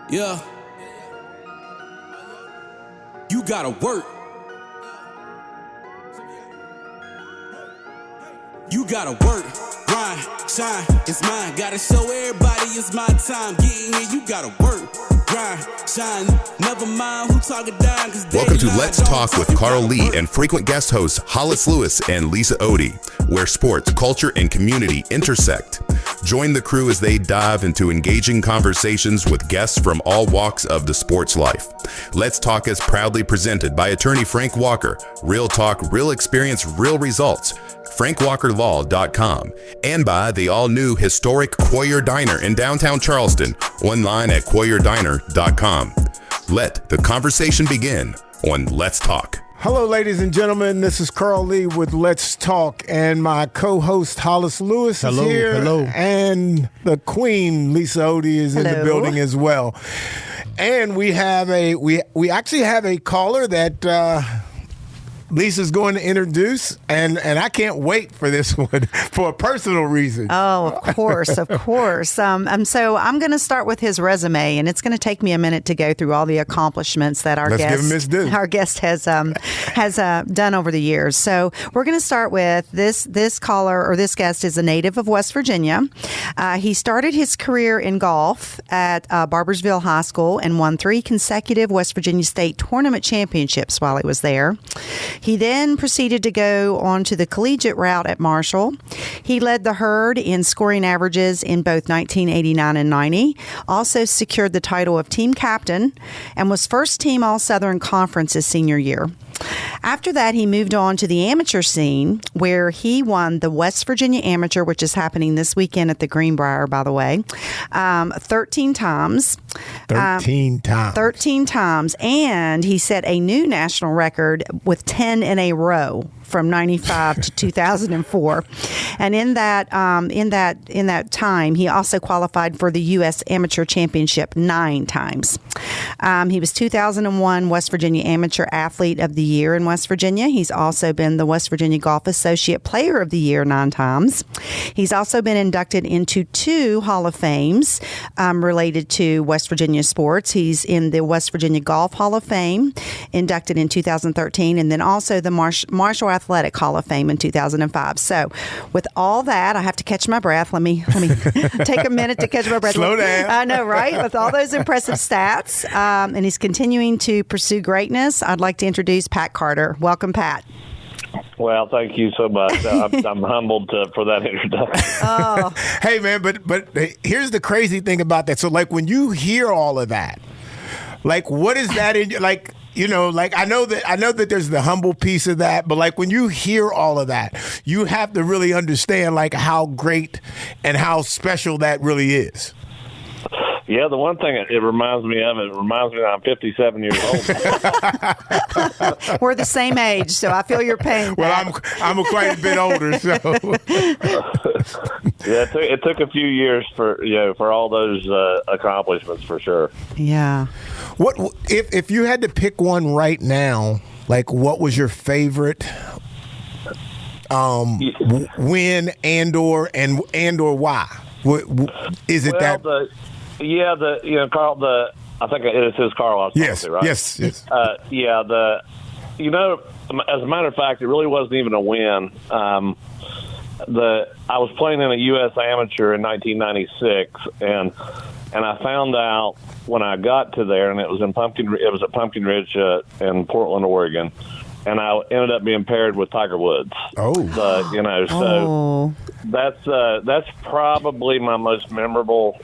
Yeah. You gotta work. You gotta work, grind, shine, it's mine. Gotta show everybody it's my time. Getting here, you gotta work, grind, shine. Never mind who talking down. Welcome to Let's Talk with Carl Lee and frequent guest hosts Hollis Lewis and Lisa Odie, where sports, culture, and community intersect. Join the crew as they dive into engaging conversations with guests from all walks of the sports life. Let's Talk is proudly presented by attorney Frank Walker. Real talk, real experience, real results. FrankWalkerLaw.com, and by the all-new historic Quoyer Diner in downtown Charleston, online at QuoyerDiner.com. Let the conversation begin on Let's Talk. Hello, ladies and gentlemen. This is Carl Lee with Let's Talk, and my co-host Hollis Lewis is here. Hello. And the Queen Lisa Odie is in the building as well. And we have we actually have a caller that Lisa's going to introduce, and I can't wait for this one for a personal reason. Oh, of course, of course. So I'm going to start with his resume, and it's going to take me a minute to go through all the accomplishments that our guest has done over the years. So we're going to start with this caller, or this guest is a native of West Virginia. He started his career in golf at Barbersville High School and won 3 consecutive West Virginia State Tournament championships while he was there. He then proceeded to go on to the collegiate route at Marshall. He led the herd in scoring averages in both 1989 and 90, also secured the title of team captain, and was first team All-Southern Conference his senior year. After that, he moved on to the amateur scene, where he won the West Virginia Amateur, which is happening this weekend at the Greenbrier, by the way, 13 times. 13 times. And he set a new national record with 10 in a row from 95 to 2004. And in that time, he also qualified for the U.S. Amateur Championship 9 times. He was 2001 West Virginia Amateur Athlete of the Year in West Virginia. He's also been the West Virginia Golf Associate Player of the Year 9 times. He's also been inducted into 2 Hall of Fames related to West Virginia sports. He's in the West Virginia Golf Hall of Fame, inducted in 2013, and then also the Marshall Athletic Hall of Fame in 2005. So with all that, I have to catch my breath. Let me take a minute to catch my breath. Slow down. I know, right? With all those impressive stats, and he's continuing to pursue greatness, I'd like to introduce Pat Carter. Welcome, Pat. Well, thank you so much. I'm humbled for that introduction. Oh. Hey, man, but here's the crazy thing about that. So, like, when you hear all of that, like, what is that in, like, you know, like, I know that there's the humble piece of that, but like when you hear all of that, you have to really understand like how great and how special that really is. Yeah, the one thing it reminds me that I'm 57 years old. We're the same age, so I feel your pain. Well, I'm quite a bit older, so. Yeah, it took a few years for all those accomplishments for sure. Yeah. What if you had to pick one right now? Like, what was your favorite win and or why? Is it that? Carl. I think it is Carl. Yes. Right? Yes. As a matter of fact, it really wasn't even a win. I was playing in a U.S. Amateur in 1996, and I found out when I got to there, and it was at Pumpkin Ridge in Portland, Oregon, and I ended up being paired with Tiger Woods. That's probably my most memorable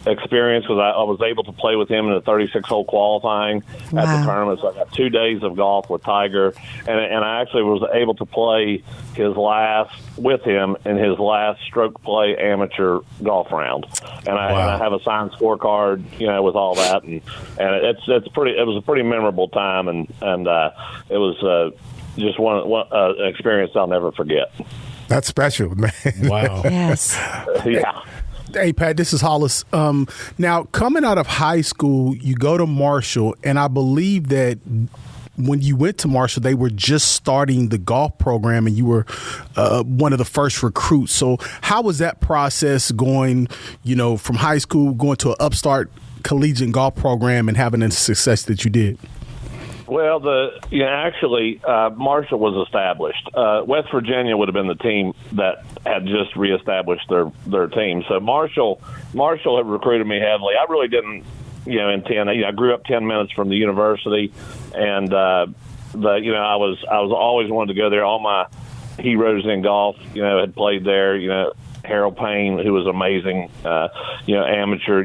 experience, because I was able to play with him in the 36-hole qualifying at the tournament. So I got 2 days of golf with Tiger, and I actually was able to play with him in his last stroke play amateur golf round. And I have a signed scorecard, with all that, and it was a pretty memorable time, and it was just one experience I'll never forget. That's special, man. Wow. Yes. Yeah. Hey, Pat, this is Hollis. Now, coming out of high school, you go to Marshall, and I believe that when you went to Marshall, they were just starting the golf program, and you were one of the first recruits. So how was that process going, from high school, going to an upstart collegiate golf program and having the success that you did? Well, actually, Marshall was established. West Virginia would have been the team that had just reestablished their team. So Marshall had recruited me heavily. I really didn't, intend. I grew up 10 minutes from the university, and I was always wanted to go there. All my heroes in golf, had played there. Harold Payne, who was amazing, amateur,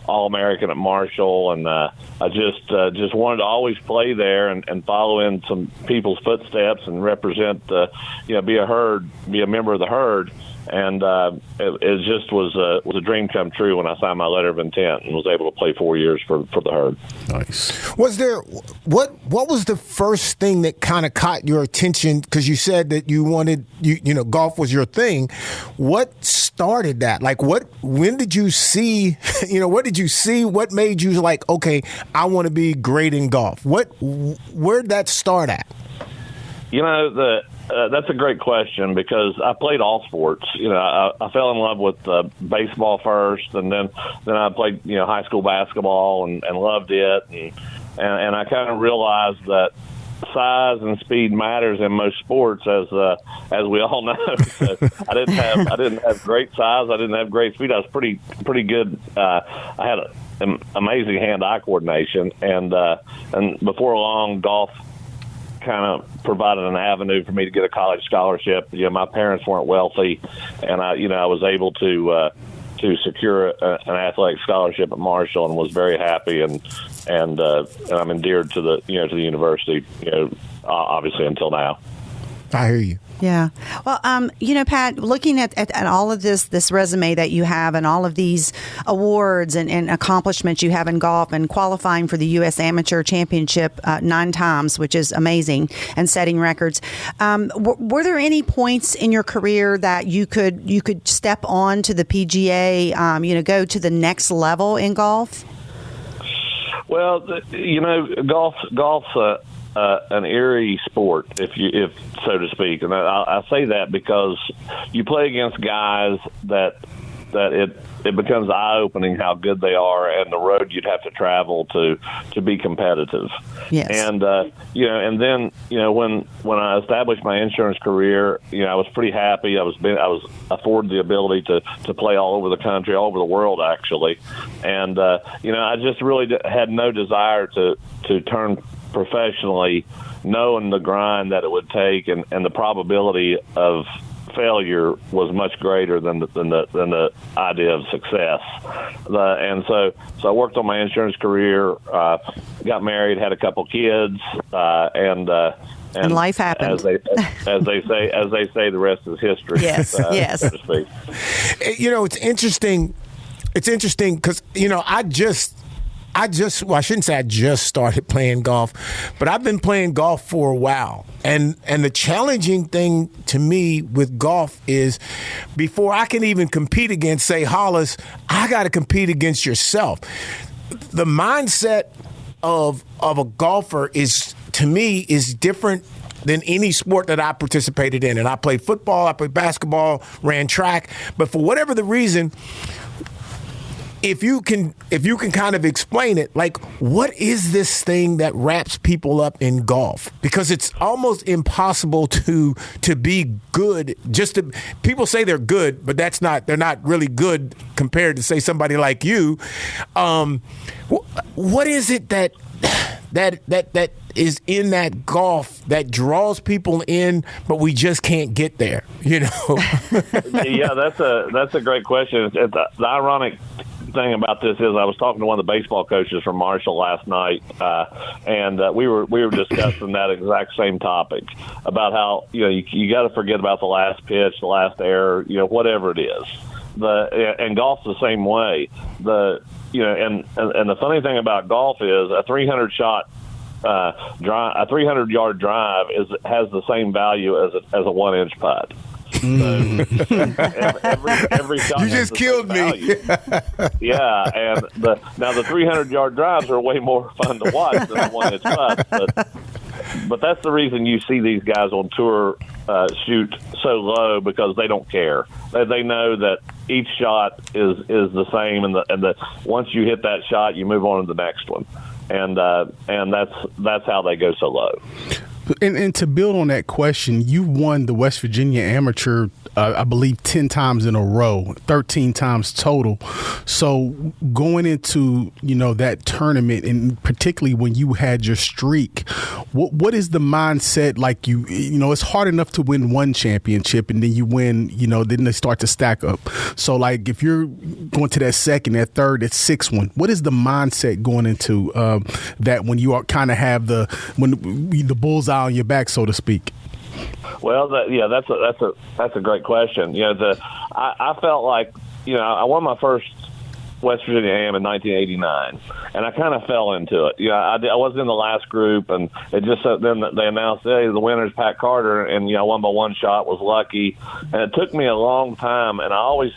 All-American at Marshall, and I just wanted to always play there and follow in some people's footsteps and represent, be a member of the herd. And it just was a dream come true when I signed my letter of intent and was able to play 4 years for the herd. Nice. Was there what was the first thing that kind of caught your attention? Because you said that you wanted golf was your thing. What started that? Like when did you see? What did you see? What made you like, okay, I want to be great in golf? Where'd that start at? That's a great question because I played all sports. I fell in love with baseball first, and then I played high school basketball and loved it, and I kind of realized that size and speed matters in most sports, as we all know. So I didn't have great size. I didn't have great speed. I was pretty good. I had an amazing hand-eye coordination, and before long, golf kind of provided an avenue for me to get a college scholarship. My parents weren't wealthy, and I was able to secure an athletic scholarship at Marshall, and was very happy, and I'm endeared to the university, obviously until now. I hear you. Yeah. Well, Pat, looking at all of this resume that you have and all of these awards and accomplishments you have in golf and qualifying for the U.S. Amateur Championship 9 times, which is amazing, and setting records, were there any points in your career that you could step on to the PGA, go to the next level in golf? Well, golf's an eerie sport, if so to speak, and I say that because you play against guys that it becomes eye-opening how good they are and the road you'd have to travel to be competitive. Yes. And and then when I established my insurance career, I was pretty happy. I was afforded the ability to play all over the country, all over the world actually, and I just really had no desire to turn professionally, knowing the grind that it would take and the probability of failure was much greater than the idea of success. And so I worked on my insurance career, got married, had a couple kids, and life happened. As they say, the rest is history. Yes, yes. So to speak. It's interesting. It's interesting because I shouldn't say I just started playing golf, but I've been playing golf for a while. And the challenging thing to me with golf is before I can even compete against, say, Hollis, I got to compete against yourself. The mindset of a golfer to me is different than any sport that I participated in. And I played football, I played basketball, ran track. But for whatever the reason, if you can kind of explain it, like, what is this thing that wraps people up in golf? Because it's almost impossible to be good. People say they're good, but they're not really good compared to, say, somebody like you. What is it that is in that golf that draws people in, but we just can't get there? Yeah, that's a great question. The ironic thing about this is I was talking to one of the baseball coaches from Marshall last night, and we were discussing that exact same topic about how you got to forget about the last pitch, the last error, whatever it is. And golf's the same way. And the funny thing about golf is a 300-shot drive, a 300-yard drive has the same value as a 1-inch putt. So every shot you just killed me. Yeah, and the 300-yard drives are way more fun to watch than the 1-inch putts. But that's the reason you see these guys on tour shoot so low, because they don't care. They know that each shot is the same, and the once you hit that shot, you move on to the next one, and that's how they go so low. And to build on that question, you won the West Virginia Amateur, I believe, 10 times in a row, 13 times total. So going into, that tournament, and particularly when you had your streak, what is the mindset like? It's hard enough to win one championship, and then you win, then they start to stack up. So, like, if you're going to that second, that third, that sixth one, what is the mindset going into that when you kind of have the bullseye on your back, so to speak? Well, that's a great question. I felt like I won my first West Virginia AM in 1989, and I kind of fell into it. I wasn't in the last group, and it just then they announced, hey, the winner's Pat Carter, and I won by one shot, was lucky, and it took me a long time, and I always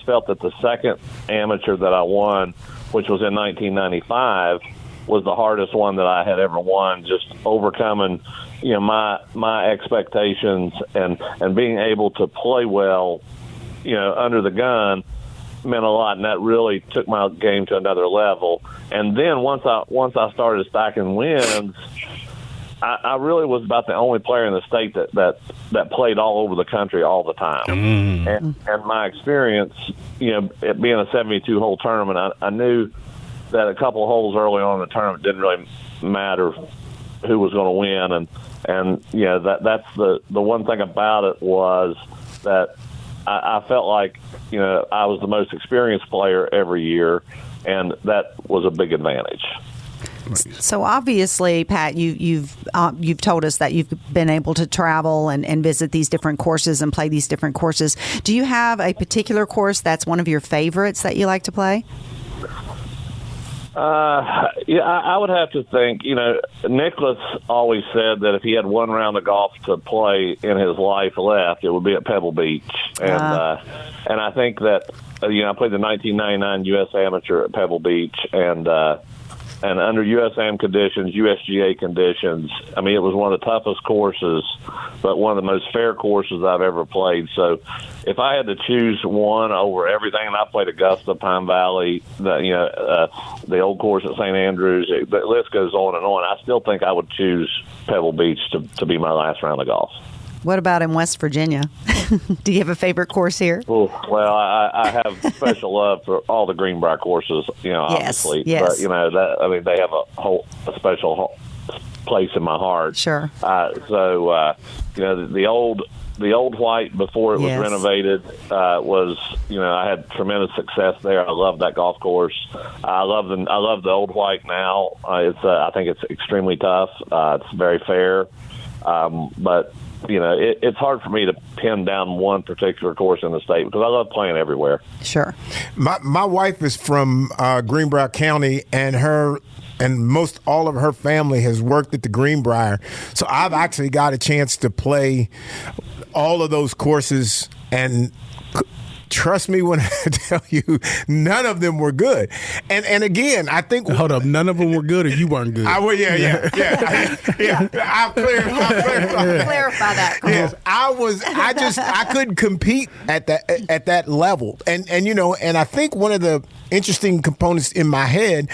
felt that the second amateur that I won, which was in 1995, was the hardest one that I had ever won, just overcoming my expectations and being able to play well under the gun meant a lot, and that really took my game to another level. And then once I started stacking wins, I really was about the only player in the state that played all over the country all the time. And my experience, it being a 72-hole tournament, I knew that a couple of holes early on in the tournament didn't really matter who was going to win, and that's the one thing about it was that I felt like I was the most experienced player every year, and that was a big advantage. So obviously, Pat, you've told us that you've been able to travel and visit these different courses and play these different courses. Do you have a particular course that's one of your favorites that you like to play? I would have to think, Nicholas always said that if he had one round of golf to play in his life left, it would be at Pebble Beach. And I think that, I played the 1999 U.S. Amateur at Pebble Beach, and under USAM conditions, USGA conditions, it was one of the toughest courses, but one of the most fair courses I've ever played. So if I had to choose one over everything, and I played Augusta, Pine Valley, the old course at St. Andrews, the list goes on and on, I still think I would choose Pebble Beach to be my last round of golf. What about in West Virginia? Do you have a favorite course here? Well, I have special love for all the Greenbrier courses, obviously. Yes. But, they have a special place in my heart. Sure. The old White before it was renovated was, I had tremendous success there. I love that golf course. I love the old White now. I think it's extremely tough. It's very fair, but. It's hard for me to pin down one particular course in the state because I love playing everywhere. Sure. My wife is from Greenbrier County, and most all of her family has worked at the Greenbrier. So I've actually got a chance to play all of those courses, and trust me when I tell you, none of them were good. And again, I think... Hold up, none of them were good or you weren't good? I'll clarify that. Yes, I couldn't compete at that level. And I think one of the interesting components in my head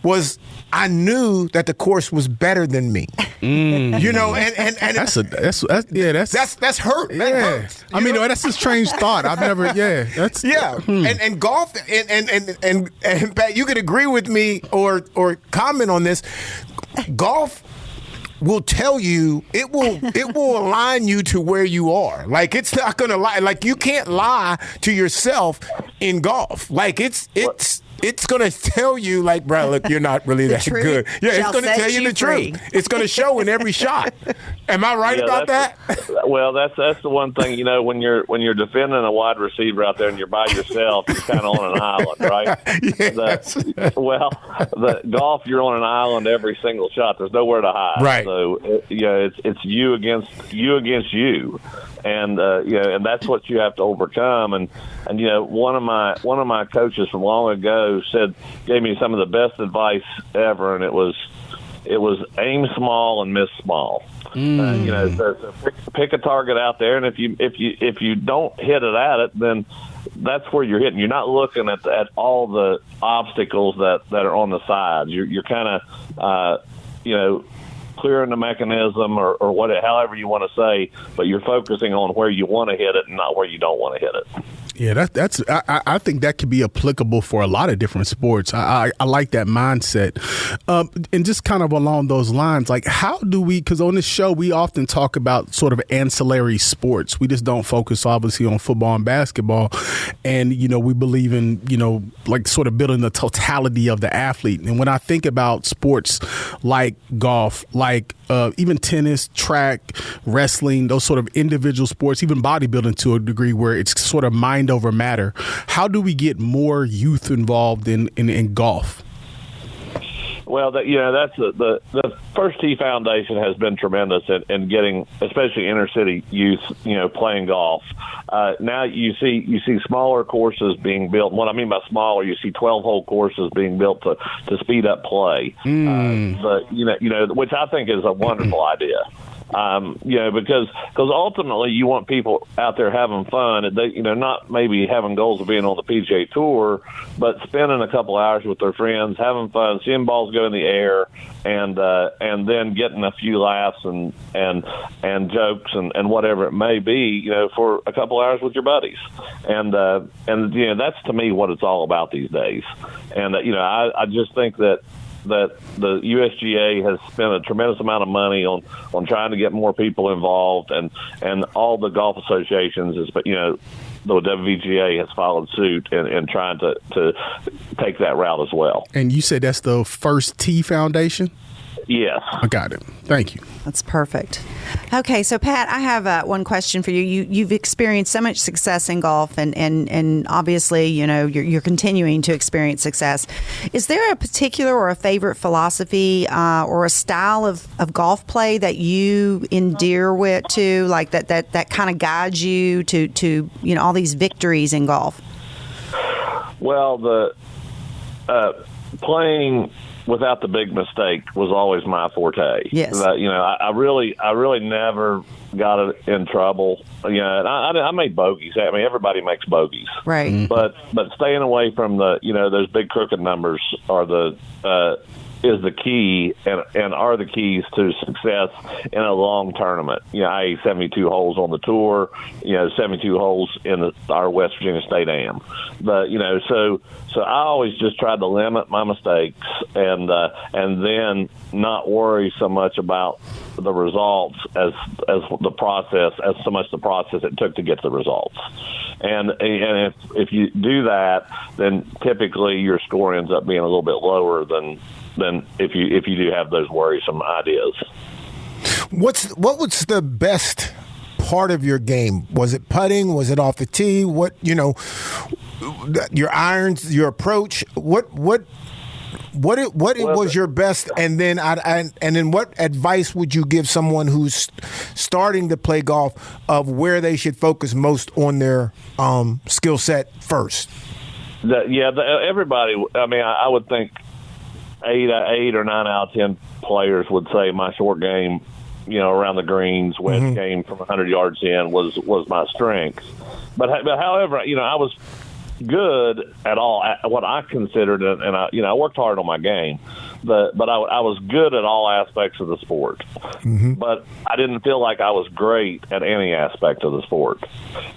was I knew that the course was better than me. And that's hurt. That hurts. That's a strange thought. I've never. And golf and Pat, you could agree with me or comment on this. Golf will tell you it will align you to where you are. Like, it's not going to lie. Like, you can't lie to yourself in golf. Like, it's going to tell you, like, bro, look, you're not really that good. Yeah, it's going to tell you the truth. It's going to show in every shot. Am I right about that? Well, that's the one thing, when you're defending a wide receiver out there and you're by yourself, you're kind of on an island, right? Yes. The golf, you're on an island every single shot. There's nowhere to hide. Right. So, it's you against you. And and that's what you have to overcome. And one of my coaches from long ago gave me some of the best advice ever, and it was, it was aim small and miss small. So pick a target out there, and if you don't hit it at it, then that's where you're hitting. You're not looking at all the obstacles that are on the sides. You're kind of clearing the mechanism or however you want to say, but you're focusing on where you want to hit it and not where you don't want to hit it. Yeah, I think that could be applicable for a lot of different sports. I like that mindset. And just kind of along those lines, like how do we, because on this show, we often talk about sort of ancillary sports. We just don't focus obviously on football and basketball. And, we believe in, like sort of building the totality of the athlete. And when I think about sports like golf, like even tennis, track, wrestling, those sort of individual sports, even bodybuilding to a degree where it's sort of mind over matter. How do we get more youth involved in golf? Well, that's the First Tee Foundation has been tremendous in getting, especially inner city youth, playing golf. Now you see smaller courses being built. What I mean by smaller, you see 12-hole courses being built to speed up play. Which I think is a wonderful idea. Because ultimately you want people out there having fun. They, not maybe having goals of being on the PGA Tour, but spending a couple hours with their friends, having fun, seeing balls go in the air, and then getting a few laughs and jokes and whatever it may be, for a couple hours with your buddies. And that's to me what it's all about these days. And I just think that the USGA has spent a tremendous amount of money on trying to get more people involved, and all the golf associations the WVGA has followed suit in trying to take that route as well. And you said that's the First Tee Foundation? Yes. I got it. Thank you. That's perfect. Okay, so Pat, I have one question for you. You've experienced so much success in golf, and obviously, you're continuing to experience success. Is there a particular or a favorite philosophy or a style of golf play that you endear to, like that kind of guides you to all these victories in golf? Well, the playing without the big mistake was always my forte. Yes. I really never got in trouble. I made bogeys. I mean, everybody makes bogeys. Right. Mm-hmm. But staying away from the, those big crooked numbers is the key and are the keys to success in a long tournament. I 72 holes on the tour, 72 holes in our West Virginia State Am. But so I always just tried to limit my mistakes and then not worry so much about the results as the process, as so much the process it took to get the results. And if you do that, then typically your score ends up being a little bit lower than if you do have those worrisome ideas. What was the best part of your game? Was it putting? Was it off the tee? What your irons, your approach? What was your best? And then what advice would you give someone who's starting to play golf of where they should focus most on their skill set first? Everybody. I mean, I would think 8 or 9 out of 10 players would say my short game, around the greens, wedge game from 100 yards in was my strength. But however, I was good at all what I considered, and I worked hard on my game, but I was good at all aspects of the sport. Mm-hmm. But I didn't feel like I was great at any aspect of the sport.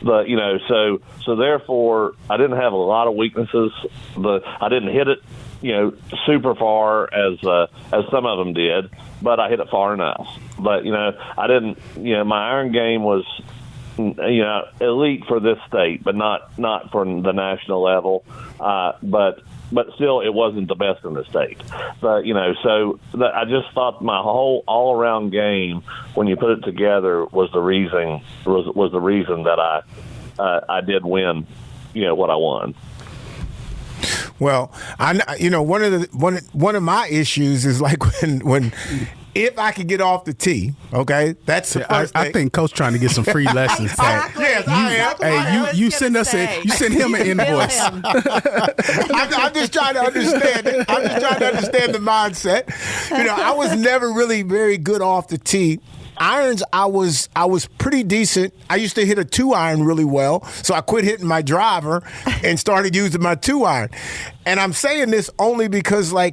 But so therefore I didn't have a lot of weaknesses. I didn't hit it super far as some of them did, but I hit it far enough. But I didn't. My iron game was elite for this state, but not for the national level. But still, it wasn't the best in the state. But I just thought my whole all around game, when you put it together, was the reason that I did win. What I won. Well, one of my issues is like when if I could get off the tee, okay, that's the first thing. I think Coach trying to get some free lessons. Exactly. Yes, I am. Hey, you send him an invoice. I'm just trying to understand it. I'm just trying to understand the mindset. I was never really very good off the tee. Irons, I was pretty decent. I used to hit a 2-iron really well, so I quit hitting my driver and started using my 2-iron. And I'm saying this only because, I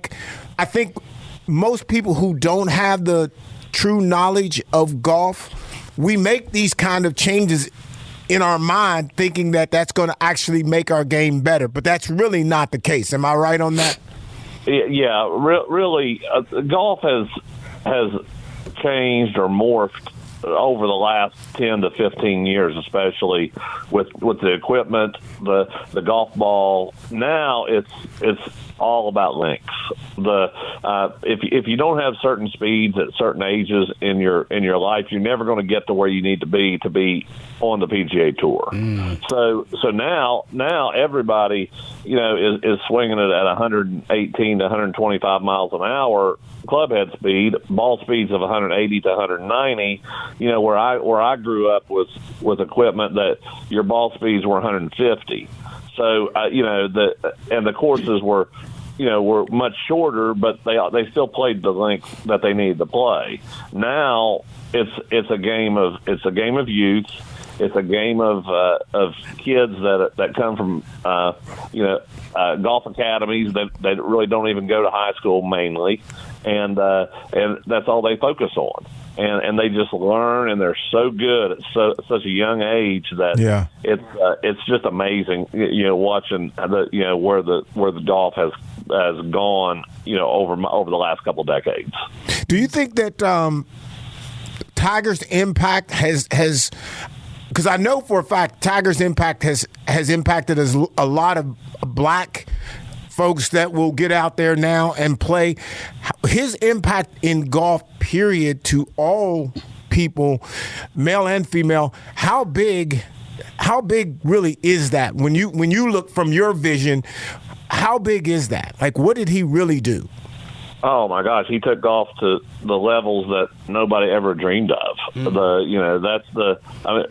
think most people who don't have the true knowledge of golf, we make these kind of changes in our mind thinking that that's going to actually make our game better. But that's really not the case. Am I right on that? Yeah, really, golf has changed or morphed over the last 10 to 15 years, especially with the equipment, the golf ball. Now it's all about links. If you don't have certain speeds at certain ages in your life, you're never going to get to where you need to be on the PGA Tour. So now everybody is swinging it at 118 to 125 miles an hour clubhead speed, ball speeds of 180 to 190. Where I grew up with equipment that your ball speeds were 150. So the courses were much shorter, but they still played the length that they needed to play. Now it's a game of youth. It's a game of kids that come from golf academies that really don't even go to high school mainly, and that's all they focus on. And they just learn, and they're so good at such a young age that it's just amazing. Watching where the golf has gone over the last couple of decades. Do you think that Tiger's impact has because I know for a fact Tiger's impact has impacted a lot of black folks that will get out there now and play. His impact in golf, period, to all people, male and female, how big really is that? When you look from your vision, how big is that? What did he really do? Oh my gosh, he took golf to the levels that nobody ever dreamed of.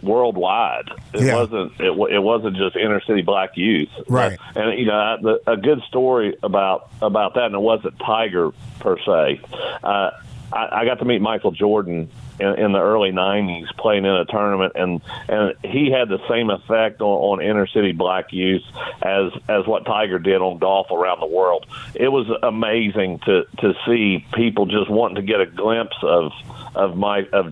Worldwide. It wasn't just inner city black youth. Right. And a good story about that, and it wasn't Tiger per se. I got to meet Michael Jordan in the early 90s playing in a tournament, and he had the same effect on inner city black youth as what Tiger did on golf around the world. It was amazing to see people just wanting to get a glimpse of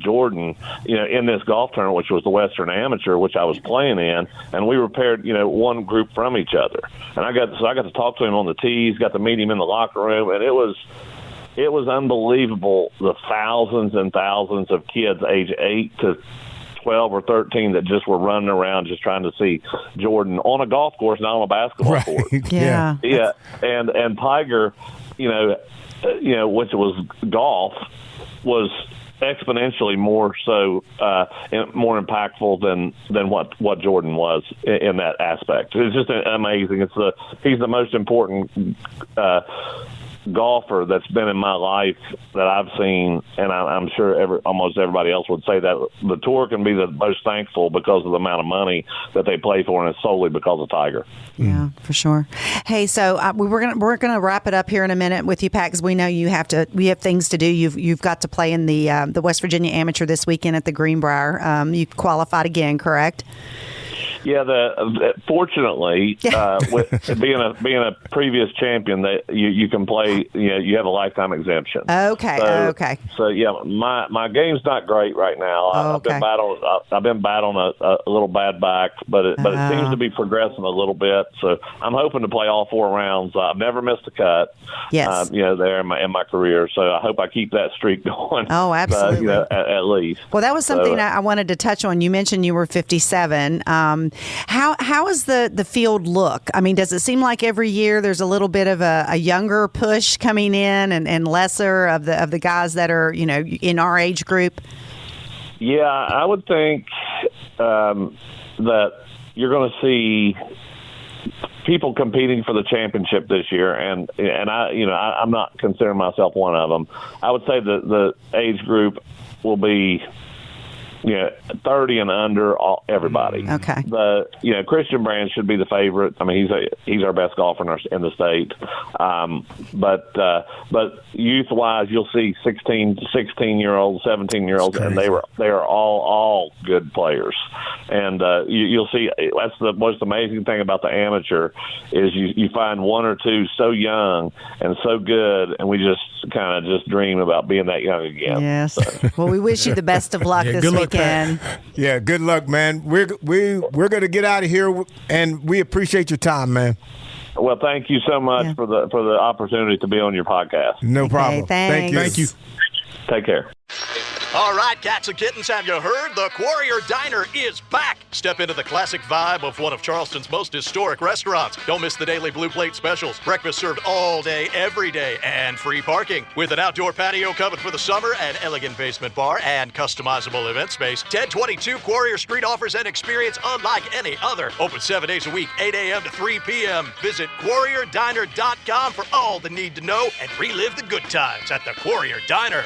Jordan, in this golf tournament, which was the Western Amateur, which I was playing in, and we were paired, one group from each other. And I got to talk to him on the tees, got to meet him in the locker room, and it was unbelievable, the thousands and thousands of kids age 8 to 12 or 13 that just were running around just trying to see Jordan on a golf course, not on a basketball court. Yeah. And Tiger, which was golf, was exponentially more so, more impactful than what Jordan was in that aspect. It's just amazing. He's the most important golfer that's been in my life that I've seen, and I'm sure almost everybody else would say that the tour can be the most thankful because of the amount of money that they play for, and it's solely because of Tiger. Yeah, for sure. Hey, so we're gonna wrap it up here in a minute with you, Pat, because we know we have things to do. You've got to play in the West Virginia Amateur this weekend at the Greenbrier. You qualified again, correct? Yeah, fortunately, with being a previous champion, that you can play. You have a lifetime exemption. Okay. So yeah, my game's not great right now. I've been battling a little bad back, but it seems to be progressing a little bit. So I'm hoping to play all 4 rounds. I've never missed a cut. Yes. There in my carear. So I hope I keep that streak going. Oh, absolutely. At least. Well, that was something I wanted to touch on. You mentioned you were 57. How does the field look? I mean, does it seem like every year there's a little bit of a younger push coming in and lesser of the guys that are in our age group? Yeah, I would think that you're going to see people competing for the championship this year, and I'm not considering myself one of them. I would say the age group will be 30 and under, everybody. Okay. Christian Brand should be the favorite. I mean, he's our best golfer in the state. But youth-wise, you'll see 16-year-olds, 17-year-olds, and they are all good players. And you'll see that's the most amazing thing about the amateur is you find one or two so young and so good, and we just kind of dream about being that young again. Yes. So. Well, we wish you the best of luck this weekend. Yeah, good luck, man. We're going to get out of here, and we appreciate your time, man. Well, thank you so much for the opportunity to be on your podcast. No problem. Thank you. Take care. All right, cats and kittens, have you heard? The Quarrier Diner is back. Step into the classic vibe of one of Charleston's most historic restaurants. Don't miss the daily Blue Plate specials. Breakfast served all day, every day, and free parking. With an outdoor patio covered for the summer, an elegant basement bar, and customizable event space, 1022 Quarrier Street offers an experience unlike any other. Open 7 days a week, 8 a.m. to 3 p.m. Visit QuarrierDiner.com for all the need to know and relive the good times at the Quarrier Diner.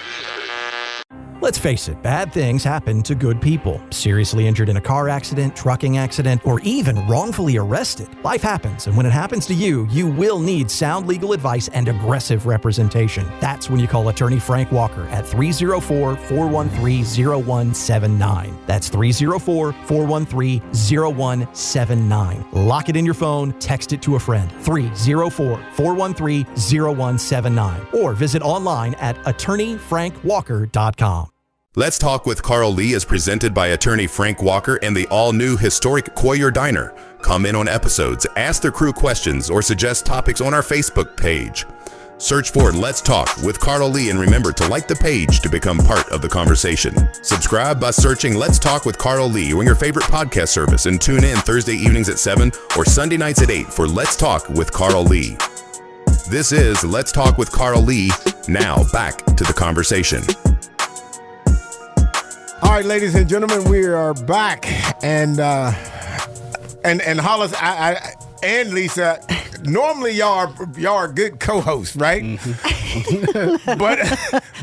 Let's face it, bad things happen to good people. Seriously injured in a car accident, trucking accident, or even wrongfully arrested. Life happens, and when it happens to you, you will need sound legal advice and aggressive representation. That's when you call attorney Frank Walker at 304-413-0179. That's 304-413-0179. Lock it in your phone, text it to a friend. 304-413-0179. Or visit online at attorneyfrankwalker.com. Let's Talk with Carl Lee is presented by attorney Frank Walker and the all-new historic Quarrier Diner. Come in on episodes, ask the crew questions, or suggest topics on our Facebook page. Search for Let's Talk with Carl Lee and remember to like the page to become part of the conversation. Subscribe by searching Let's Talk with Carl Lee on your favorite podcast service and tune in Thursday evenings at 7 or Sunday nights at 8 for Let's Talk with Carl Lee. This is Let's Talk with Carl Lee. Now back to the conversation. All right, ladies and gentlemen, we are back, and Hollis, and Lisa. Normally, y'all are good co-hosts, right? Mm-hmm. but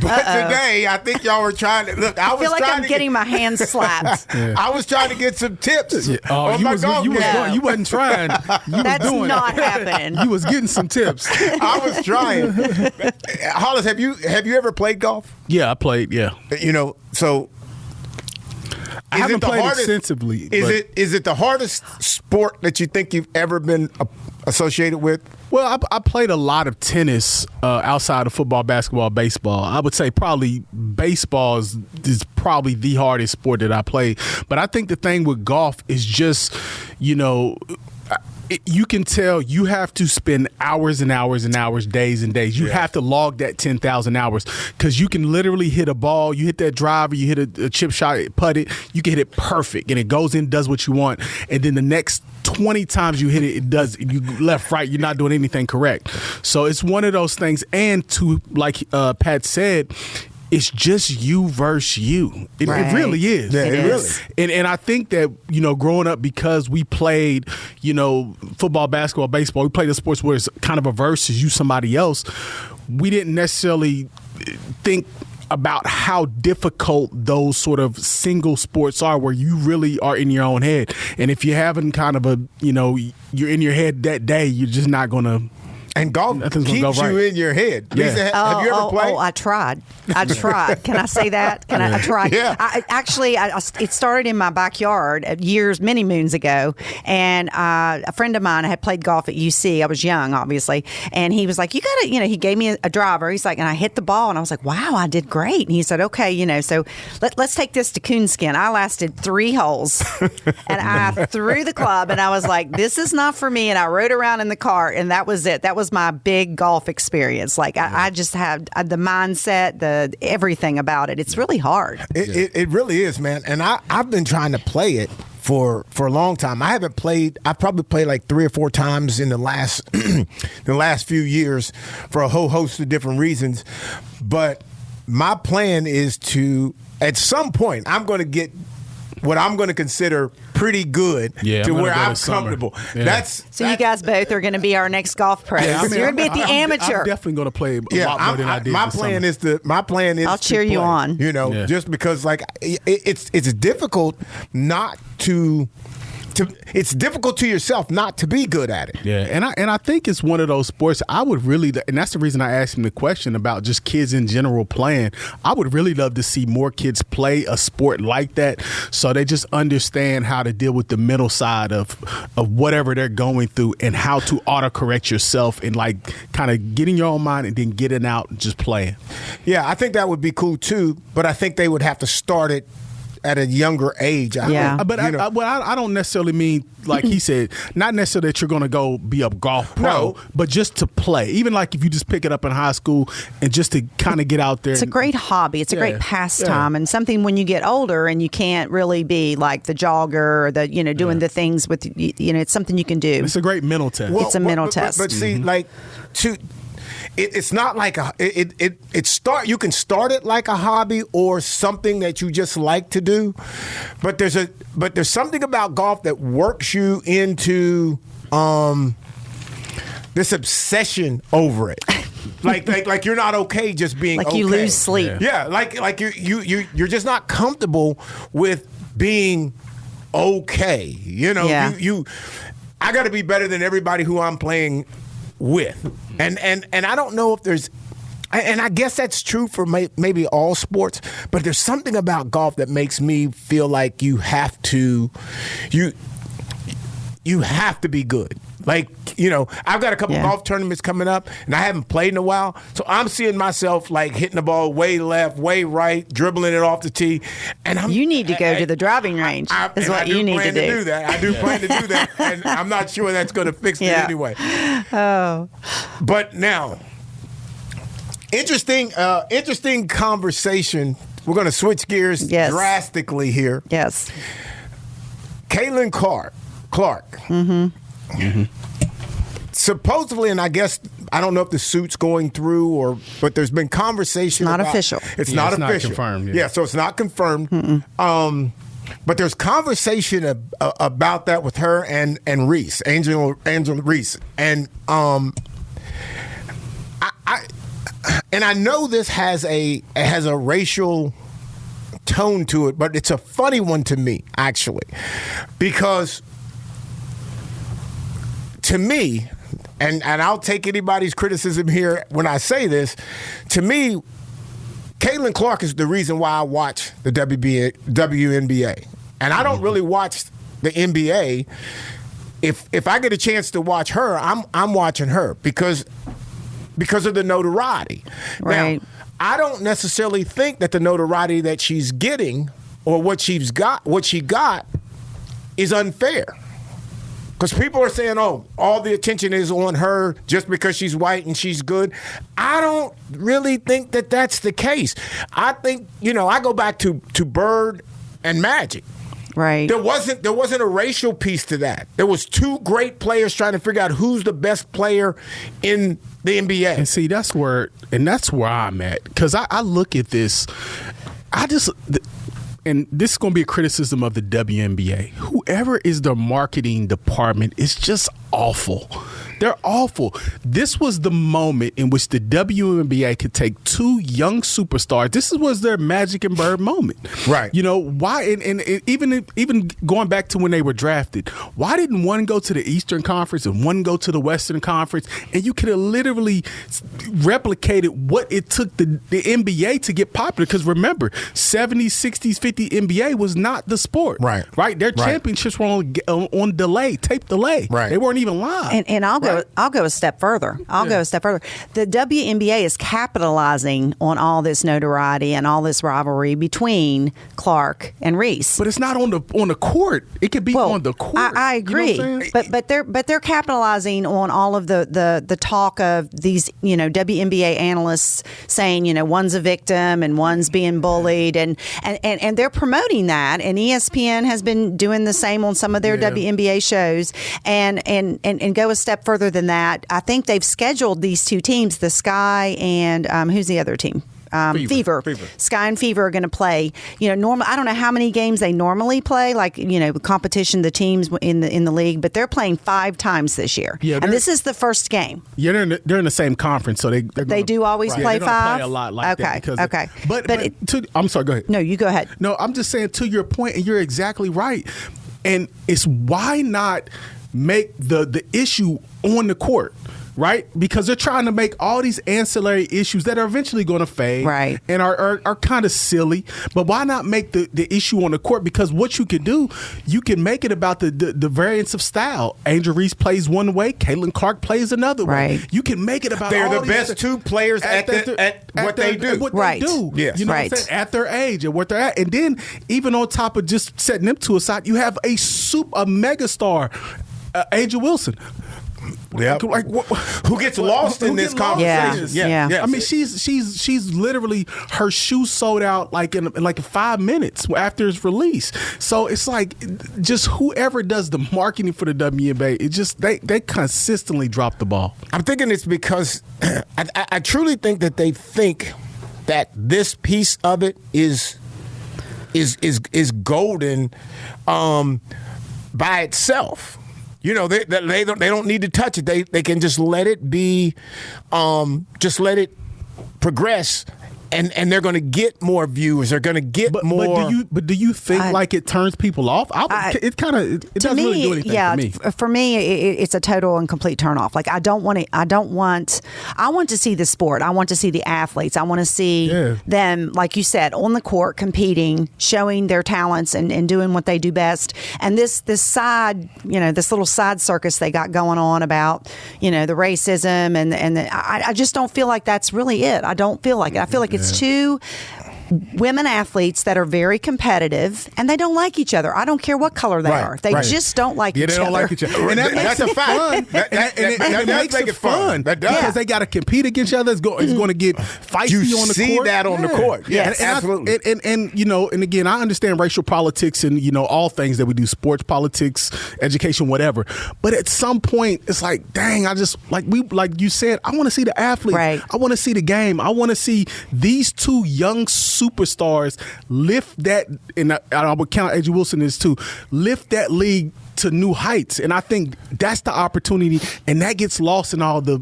today, I think y'all were trying to look. I feel like I'm getting my hands slapped. Yeah. I was trying to get some tips. Yeah. Oh, you wasn't trying. That's not happening. You was getting some tips. I was trying. Hollis, have you ever played golf? Yeah, I played. Yeah. So. I haven't played extensively. Is it the hardest sport that you think you've ever been associated with? Well, I played a lot of tennis outside of football, basketball, baseball. I would say probably baseball is probably the hardest sport that I play. But I think the thing with golf is just, you can tell you have to spend hours and hours and hours, days and days. You have to log that 10,000 hours because you can literally hit a ball. You hit that driver, you hit a chip shot, putt it. You can hit it perfect, and it goes in, does what you want. And then the next 20 times you hit it, it does. You left, right, you're not doing anything correct. So it's one of those things. And to, like Pat said, it's just you versus you. It really is. Yeah, it really. And I think that, growing up, because we played, football, basketball, baseball, we played the sports where it's kind of a versus you, somebody else. We didn't necessarily think about how difficult those sort of single sports are where you really are in your own head. And if you're having kind of you're in your head that day, you're just not going to. And golf keeps you in your head. Yeah. Lisa, have you ever played? Oh, I tried. Can I say that? I tried. Yeah. It started in my backyard many moons ago. And a friend of mine had played golf at UC. I was young, obviously. And he was like, you got to, he gave me a driver. He's like, and I hit the ball. And I was like, wow, I did great. And he said, okay, so let's take this to coonskin. I lasted 3 holes. And I threw the club. And I was like, this is not for me. And I rode around in the car. And that was it. That was my big golf experience. Like I just had the mindset, everything about it. It's really hard. It really is, man. And I've been trying to play it for a long time. I've probably played like 3 or 4 times in the last few years for a whole host of different reasons. But my plan is to, at some point, I'm going to get what I'm going to consider pretty good to where I'm comfortable. Yeah. So you guys both are going to be our next golf pros. Yeah, I mean, you're going to be at the amateur. I'm definitely going to play a lot more than I did. My plan is I'll cheer you on. You know, just because like it's difficult not to. It's difficult to yourself not to be good at it. Yeah, and I think it's one of those sports I would really, and that's the reason I asked him the question about just kids in general playing. I would really love to see more kids play a sport like that, so they just understand how to deal with the mental side of whatever they're going through and how to autocorrect yourself and like kind of getting your own mind and then getting out and just playing. Yeah, I think that would be cool too, but I think they would have to start it at a younger age. But I don't necessarily mean, like he said, not necessarily that you're going to go be a golf pro, but just to play. Even like if you just pick it up in high school and just to kind of get out there. It's a great hobby. It's a great pastime and something when you get older and you can't really be like the jogger or the, doing the things with, it's something you can do. It's a great mental test. It's a mental test. But see, like, it's not like you can start it like a hobby or something that you just like to do, but there's something about golf that works you into this obsession over it. like you're not okay just being like okay. You lose sleep. Yeah, like you're just not comfortable with being okay. I got to be better than everybody who I'm playing with. And I don't know if there's, and I guess that's true for maybe all sports, but there's something about golf that makes me feel like you have to be good. Like, I've got a couple golf tournaments coming up, and I haven't played in a while, so I'm seeing myself like hitting the ball way left, way right, dribbling it off the tee. And you need to go to the driving range. Is what you need to do. I do plan to do that, and I'm not sure that's going to fix it anyway. Oh, but now, interesting conversation. We're going to switch gears drastically here. Yes, Caitlin Clark. Mm-hmm. Mm-hmm. Supposedly, and I guess I don't know if the suit's going through but there's been conversation. Not official. It's not official. Not confirmed. Yeah, so it's not confirmed. But there's conversation about that with her and Reese, Angela Reese, and I know this has a racial tone to it, but it's a funny one to me actually, because to me, and I'll take anybody's criticism here when I say this, to me, Caitlin Clark is the reason why I watch the WNBA. And I don't really watch the NBA. If I get a chance to watch her, I'm watching her because of the notoriety. Right. Now, I don't necessarily think that the notoriety that she's getting or what she got is unfair. Because people are saying, all the attention is on her just because she's white and she's good. I don't really think that that's the case. I think, I go back to Bird and Magic. Right. There wasn't a racial piece to that. There was two great players trying to figure out who's the best player in the NBA. And see, that's where I'm at. Because I look at this, and this is going to be a criticism of the WNBA. Whoever is the marketing department is just awful. They're awful. This was the moment in which the WNBA could take two young superstars. This was their Magic and Bird moment. Right. Why? And even going back to when they were drafted, why didn't one go to the Eastern Conference and one go to the Western Conference? And you could have literally replicated what it took the NBA to get popular. Because remember, 70s, 60s, 50s NBA was not the sport. Right. Their championships were on delay, tape delay. Right. They weren't even live. And I'll go a step further. The WNBA is capitalizing on all this notoriety and all this rivalry between Clark and Reese. But it's not on the court. It could be on the court. I agree. But they're capitalizing on all of the talk of these WNBA analysts saying one's a victim and one's being bullied and they're promoting that, and ESPN has been doing the same on some of their WNBA shows and go a step further than that. I think they've scheduled these two teams, the Sky and who's the other team? Fever. Sky and Fever are going to play. I don't know how many games they normally play, like competition, the teams in the league, but they're playing 5 times this year. Yeah, and this is the first game. Yeah, they're in the same conference, so they do always play 5. Play a lot like that. Okay. But I'm sorry. Go ahead. No, you go ahead. No, I'm just saying, to your point, and you're exactly right. And it's why not make the issue on the court, right? Because they're trying to make all these ancillary issues that are eventually going to fade, right, and are kind of silly. But why not make the issue on the court? Because what you can do, you can make it about the variance of style. Angel Reese plays one way, Caitlin Clark plays another way. You can make it about they're all the best 2 players at what they do. They do. Yes. You know what I'm saying? At their age and what they're at. And then even on top of just setting them to a side, you have a megastar, Angel Wilson. Yep. Like, who gets lost in this conversation? Yeah. I mean, she's literally, her shoe sold out like in 5 minutes after its release. So it's like, just whoever does the marketing for the WNBA, it just they consistently drop the ball. I'm thinking it's because I truly think that they think that this piece of it is golden by itself. They don't need to touch it. They can just let it be, just let it progress. And they're going to get more viewers. They're going to get more. But do you think like it turns people off? It doesn't really do anything for me. For me, it's a total and complete turnoff. Like I want to see the sport. I want to see the athletes. I want to see them, like you said, on the court competing, showing their talents and doing what they do best. And this side, this little side circus they got going on about, the racism and I just don't feel like that's really it. I don't feel like it. I feel like it's 2 women athletes that are very competitive, and they don't like each other. I don't care what color they are. They just don't like each other. Yeah, they don't like each other. And that's a fact. That makes it fun. Because they got to compete against each other. It's going to get feisty on the court. You see that on the court. Yes, absolutely. And again, I understand racial politics and, all things that we do, sports, politics, education, whatever. But at some point, it's like, dang, I just, like you said, I want to see the athlete. Right. I want to see the game. I want to see these 2 young superstars lift that, and I would count Angel Wilson as too, lift that league to new heights. And I think that's the opportunity, and that gets lost in all the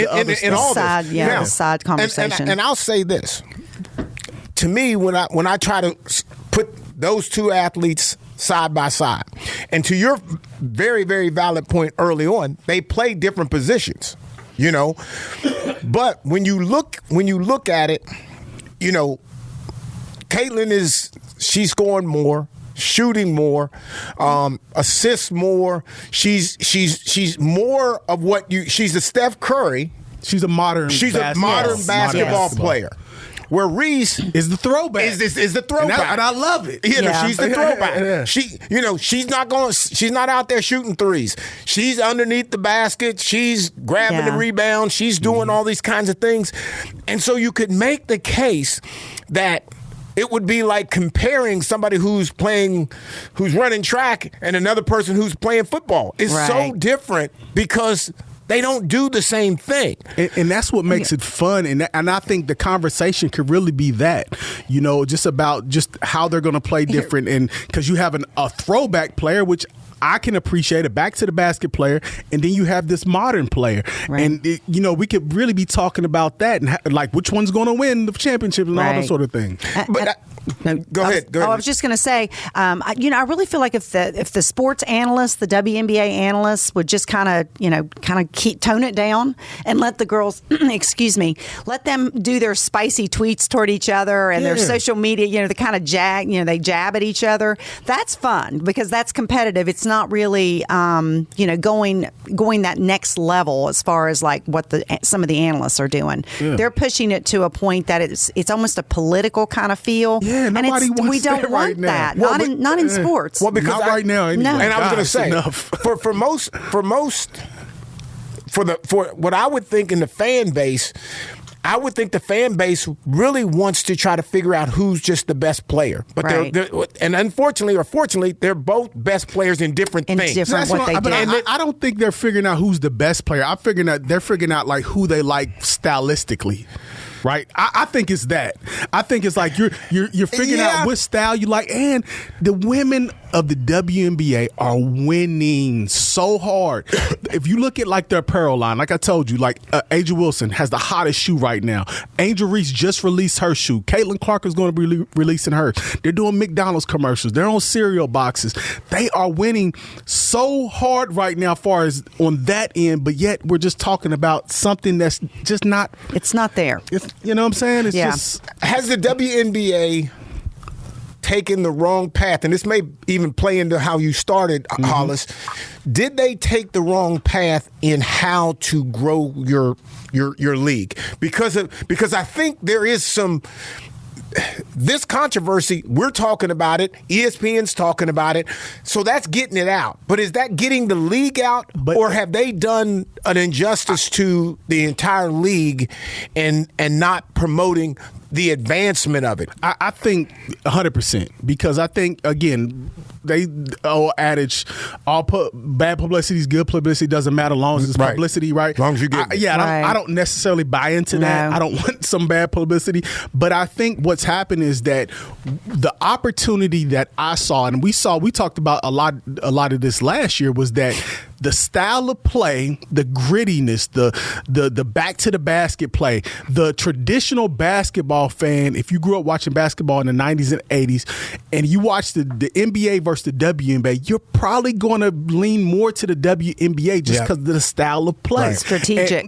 other stuff. The side conversation. And I'll say this. To me, when I try to put those 2 athletes side by side, and to your very, very valid point early on, they play different positions, But when you look at it, Caitlin she's scoring more, shooting more, assists more. She's more of what she's a Steph Curry. She's a modern basketball player. Where Reese is the throwback. Is the throwback. And I love it. She's the throwback. She's not out there shooting threes. She's underneath the basket. She's grabbing the rebound. She's doing all these kinds of things. And so you could make the case that it would be like comparing somebody who's running track and another person who's playing football. It's so different because they don't do the same thing. And that's what makes it fun. And I think the conversation could really be that, just about just how they're going to play different. And because you have a throwback player, which I can appreciate, a back to the basket player, and then you have this modern player. Right. And, we could really be talking about that and like which one's going to win the championships and all that sort of thing. Go ahead. I was just going to say, I really feel like if the sports analysts, the WNBA analysts would just kind of tone it down and let the girls, let them do their spicy tweets toward each other and their social media, the kind of they jab at each other. That's fun because that's competitive. It's not really, going that next level as far as like what some of the analysts are doing. Yeah. They're pushing it to a point that it's almost a political kind of feel. Yeah, nobody wants we don't that want right that. Now. Not in sports. Well, because not right now. Anyway. No. And I was going to say, for what I would think in the fan base, I would think the fan base really wants to try to figure out who's just the best player. But and unfortunately or fortunately, they're both best players in different things. Different what they do. I don't think they're figuring out who's the best player. They're figuring out like who they like stylistically. right? I think it's that. I think it's like you're figuring out what style you like, and the women of the WNBA are winning so hard. If you look at like their apparel line, like I told you, like Angel Wilson has the hottest shoe right now. Angel Reese just released her shoe. Caitlin Clark is going to be releasing hers. They're doing McDonald's commercials. They're on cereal boxes. They are winning so hard right now as far as on that end, but yet we're just talking about something that's just not. It's not there. You know what I'm saying? It's just. Has the WNBA taken the wrong path? And this may even play into how you started, Hollis. Did they take the wrong path in how to grow your league? Because I think there is some. This controversy, we're talking about it. ESPN's talking about it. So that's getting it out. But is that getting the league out? Or have they done an injustice to the entire league and not promoting the advancement of it? I think 100%. Because I think, again, adage, bad publicity is good publicity. Doesn't matter as long as it's publicity, right? As long as you get it. I don't necessarily buy into that. I don't want some bad publicity. But I think what's happened is that the opportunity that I saw, and we talked about a lot of this last year, was that the style of play, the grittiness, the back to the basket play, the traditional basketball fan, if you grew up watching basketball in the 90s and 80s and you watch the NBA versus the WNBA, you're probably going to lean more to the WNBA just because of the style of play. Right. Strategic.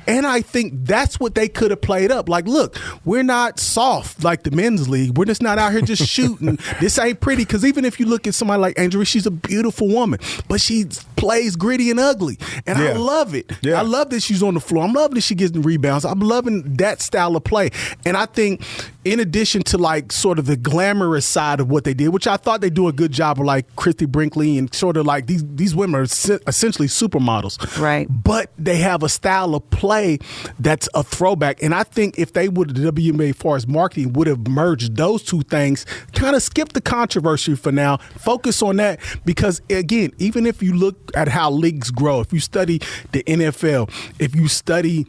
And I think that's what they could have played up. Like, look, we're not soft like the men's league. We're just not out here just shooting. This ain't pretty. Because even if you look at somebody like Angel Reese, she's a beautiful woman, but she plays gritty and ugly. And I love it. Yeah. I love that she's on the floor. I'm loving that she gets the rebounds. I'm loving that style of play. And I think in addition to like sort of the glamorous side of what they did, which I thought they do a good job of, like Christy Brinkley and sort of like these women are essentially supermodels. Right. But they have a style of play that's a throwback. And I think if they would, the WNBA as far as marketing would have merged those two things, kind of skip the controversy for now, focus on that. Because again, even if you look at how leagues grow, if you study the NFL, if you study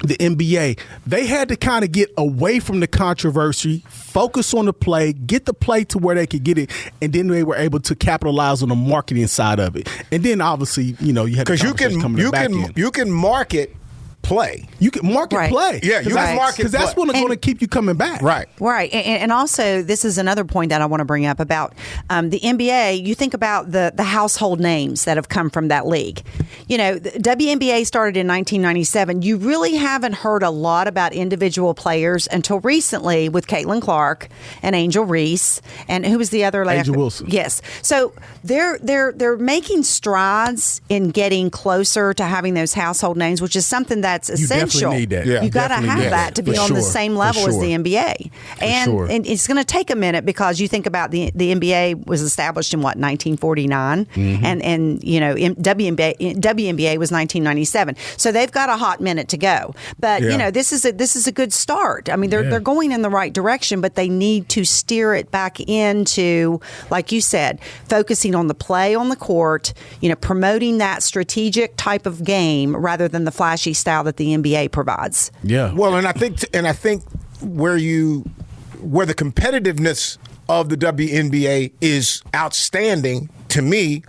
the NBA, they had to kind of get away from the controversy, focus on the play, get the play to where they could get it, and then they were able to capitalize on the marketing side of it. And then obviously, you had because you can market play. You can market play. Yeah, you can market because that's what's going to keep you coming back. Right. And also, this is another point that I want to bring up about the NBA. You think about the household names that have come from that league. The WNBA started in 1997. You really haven't heard a lot about individual players until recently with Caitlin Clark and Angel Reese, and who was the other? Angel Wilson. Yes. So they're making strides in getting closer to having those household names, which is something that's essential. You definitely need that. You got to have that to be on the same level as the NBA. And it's going to take a minute because you think about the NBA was established in 1949, and WNBA was 1997. So they've got a hot minute to go. But this is a good start. I mean, they're going in the right direction, but they need to steer it back into, like you said, focusing on the play on the court. Promoting that strategic type of game rather than the flashy style that the NBA provides. Yeah. Well, and I think where the competitiveness of the WNBA is outstanding to me,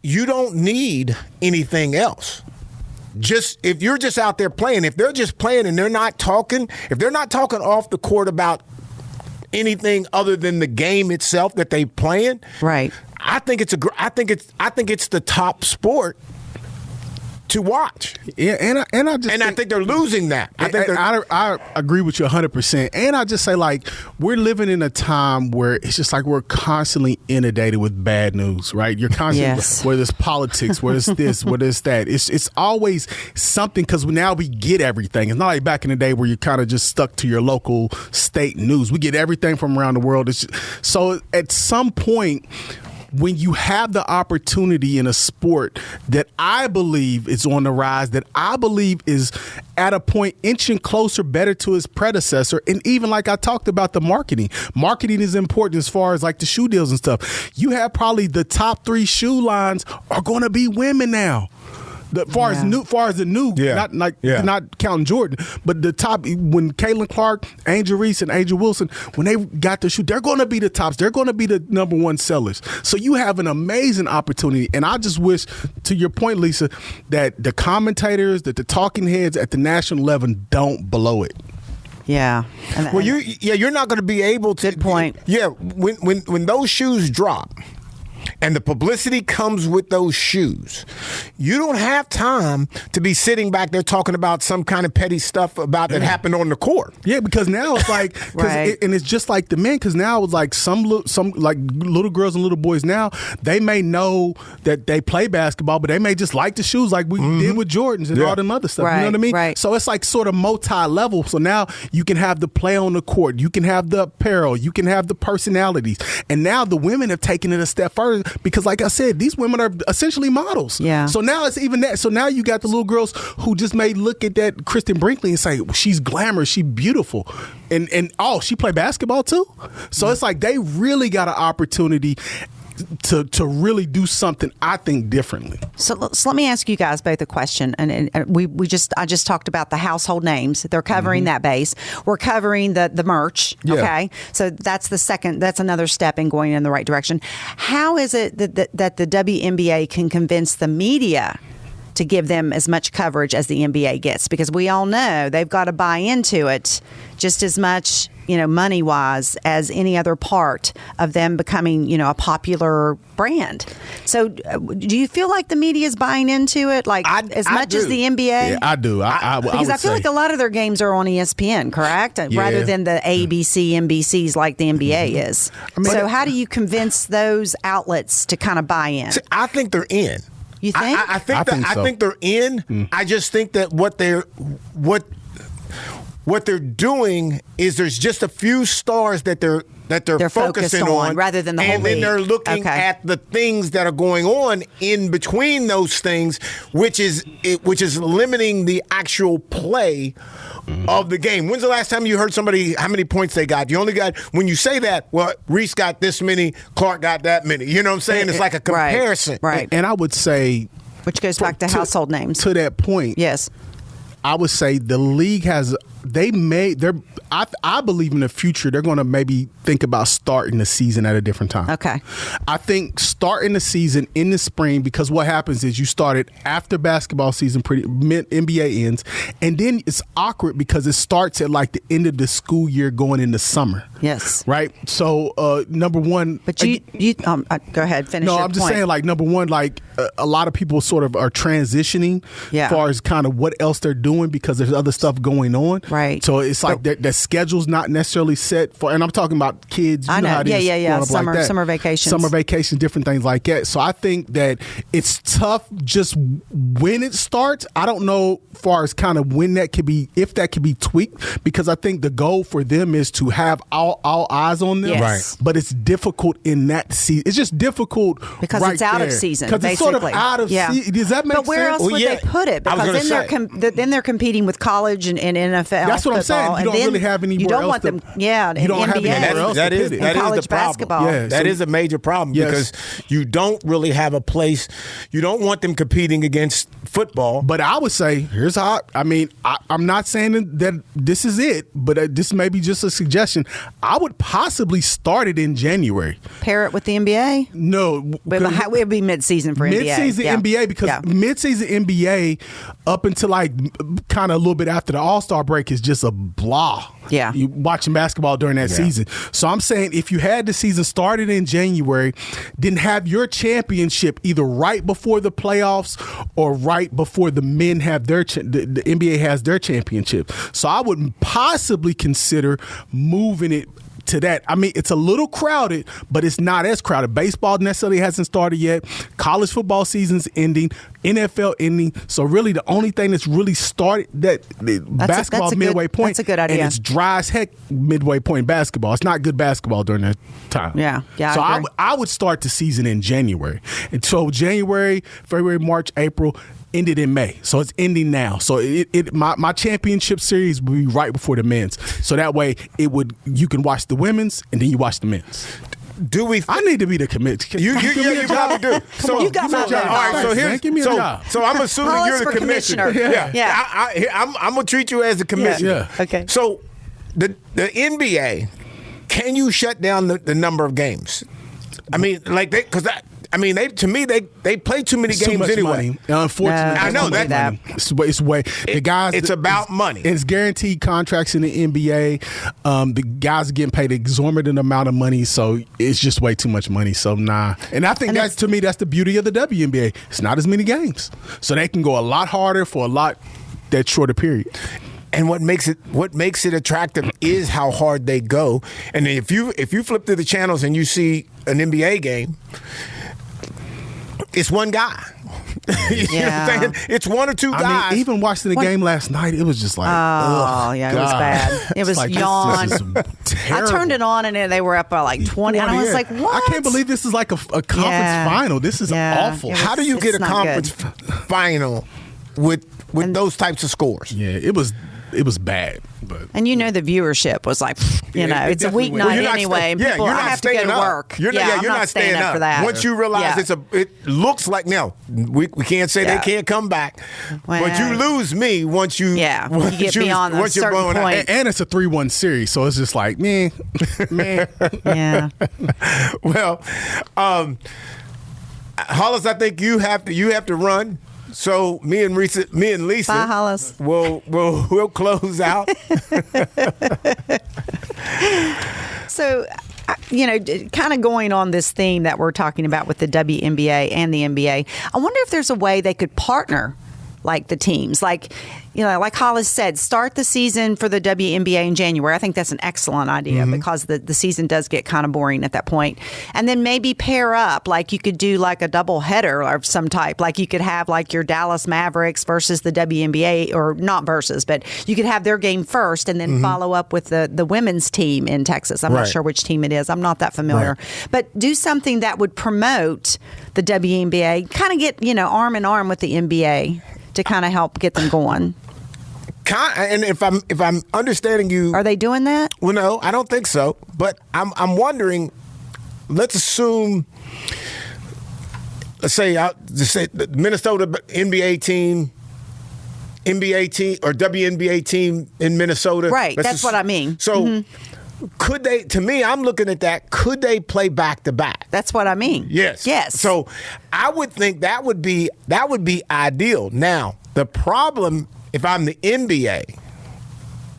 you don't need anything else. Just if you're just out there playing, if they're just playing and they're not talking off the court about anything other than the game itself that they playing, right? I think it's the top sport to watch. Yeah, and I think they're losing that. I agree with you 100%. And I just say, like, we're living in a time where it's just like we're constantly inundated with bad news, right? You're constantly, whether it's politics, whether it's this, whether it's that. It's always something because now we get everything. It's not like back in the day where you're kind of just stuck to your local state news. We get everything from around the world. So at some point, when you have the opportunity in a sport that I believe is on the rise, that I believe is at a point inching closer better to its predecessor, and even like I talked about the marketing. Marketing is important as far as like the shoe deals and stuff. You have probably the top 3 shoe lines are going to be women now. Far as the new, not counting Jordan, but the top when Caitlin Clark, Angel Reese, and Angel Wilson, when they got to shoot, they're going to be the tops. They're going to be the number one sellers. So you have an amazing opportunity, and I just wish, to your point, Lisa, that the commentators, that the talking heads at the national level don't blow it. Yeah. Well, you're not going to be able to. Good point. Yeah, when those shoes drop, and the publicity comes with those shoes, you don't have time to be sitting back there talking about some kind of petty stuff about that happened on the court. Yeah, because now it's like, right. And it's just like the men, because now it's like some like little girls and little boys now, they may know that they play basketball, but they may just like the shoes like we did with Jordans and all them other stuff. Right, you know what I mean? right. So it's like sort of multi-level. So now you can have the play on the court, you can have the apparel, you can have the personalities. And now the women have taken it a step further because, like I said, these women are essentially models. Yeah. So now it's even that. So now you got the little girls who just may look at that Kristen Brinkley and say, well, she's glamorous, she's beautiful. And she played basketball too? So it's like they really got an opportunity to really do something, I think, differently. So let me ask you guys both a question. And I just talked about the household names. They're covering that base. We're covering the merch. Yeah. Okay. So that's another step in going in the right direction. How is it that the WNBA can convince the media to give them as much coverage as the NBA gets? Because we all know they've got to buy into it just as much, money-wise, as any other part of them becoming, a popular brand. So do you feel like the media is buying into it as much as the NBA? Yeah, I do. Because I feel like a lot of their games are on ESPN, correct? Yeah. Rather than the ABC, NBCs like the NBA is. So how do you convince those outlets to kind of buy in? See, I think they're in. You think? I think they're in. I just think that what they're doing is there's just a few stars that they're focusing on rather than the whole league. And then they're looking at the things that are going on in between those things, which is limiting the actual play of the game. When's the last time you heard somebody how many points they got? You only got, when you say that, well, Reese got this many, Clark got that many. You know what I'm saying? It's like a comparison. Right. And I would say, which goes back to household names. To that point. Yes. I would say the league I believe in the future they're going to maybe think about starting the season at a different time. Okay. I think starting the season in the spring, because what happens is you start it after basketball season, NBA ends, and then it's awkward because it starts at like the end of the school year going into summer. Yes. Right? So, number one. But you go ahead, finish your point. No, I'm just saying, like, number one, like, a lot of people sort of are transitioning as far as kind of what else they're doing because there's other stuff going on. Right. So it's like the schedule's not necessarily set for, and I'm talking about kids. I know. How Summer vacations. Summer vacations, different things like that. So I think that it's tough just when it starts. I don't know as far as kind of when that could be, if that could be tweaked, because I think the goal for them is to have all eyes on them. Yes. Right. But it's difficult in that season. It's just difficult because it's out of season. Because it's sort of out of season. Does that make sense? But where else would they put it? Because then they're competing with college and NFL. That's what I'm saying. You don't really have anywhere else. You don't want them. Yeah, you don't have anywhere else. That is college the basketball. problem. Yeah, that is a major problem because you don't really have a place. You don't want them competing against football. But I would say, here's how. I'm not saying that this is it, but this may be just a suggestion. I would possibly start it in January. Pair it with the NBA? No. It would be mid-season for NBA. Mid-season NBA, because mid-season NBA up until like kind of a little bit after the All-Star break is just a blah. Yeah. You watching basketball during that season. So I'm saying if you had the season started in January, then have your championship either right before the playoffs or right before the men have the NBA has their championship. So I would possibly consider moving it to that. It's a little crowded, but it's not as crowded. Baseball necessarily hasn't started yet. College football season's ending. NFL ending. So really the only thing that's really started basketball midway point. That's a good idea. And it's dry as heck midway point basketball. It's not good basketball during that time. Yeah. So I would start the season in January. And so January, February, March, April, ended in May. So it's ending now. So my championship series will be right before the men's. So that way you can watch the women's and then you watch the men's. do we? I need to be the committee. You probably do. So you got my job. All right, so here's give me a job. So I'm assuming Hollis you're the for commissioner. Yeah. I'm gonna treat you as the commissioner. Yeah. Okay. So the NBA, can you shut down the number of games? I mean, like they play too many games anyway. Money. Unfortunately, I know that. It's way the guys. It's about money. It's guaranteed contracts in the NBA. The guys are getting paid an exorbitant amount of money, so it's just way too much money. So nah. And I think that's the beauty of the WNBA. It's not as many games, so they can go a lot harder for a lot that shorter period. And what makes it attractive is how hard they go. And if you flip through the channels and you see an NBA game, it's one guy. You know what I'm saying? It's one or two guys. I mean, even watching the game last night, it was just like, it was bad. It was like, yawn. I turned it on and they were up by like 20. And I was like, what? I can't believe this is like a conference final. This is awful. How do you get a conference final with those types of scores? Yeah, it was bad. But and the viewership was like, it's a weeknight anyway. People, I have to go to work. You're not staying up for that. Once you realize it looks like now we can't say they can't come back, but you lose me once you you get beyond a certain point. And it's a 3-1 series, so it's just like man. Yeah. Well, Hollis, I think you have to run. So me and Lisa, bye, Hollis. We'll close out. So, kind of going on this theme that we're talking about with the WNBA and the NBA, I wonder if there's a way they could partner like the teams, like Hollis said, start the season for the WNBA in January. I think that's an excellent idea because the season does get kind of boring at that point. And then maybe pair up, like you could do like a double header of some type. Like you could have like your Dallas Mavericks versus the WNBA, or not versus, but you could have their game first and then follow up with the women's team in Texas. I'm not sure which team it is. I'm not that familiar. Right. But do something that would promote the WNBA, kind of get, arm in arm with the NBA to kind of help get them going. And if I'm understanding you, are they doing that? Well, no, I don't think so. But I'm wondering. Let's assume. Let's say the Minnesota NBA team or WNBA team in Minnesota. Right, that's what I mean. So. Could they? To me, I'm looking at that. Could they play back to back? That's what I mean. Yes. Yes. So I would think that would be ideal. Now the problem, if I'm the NBA,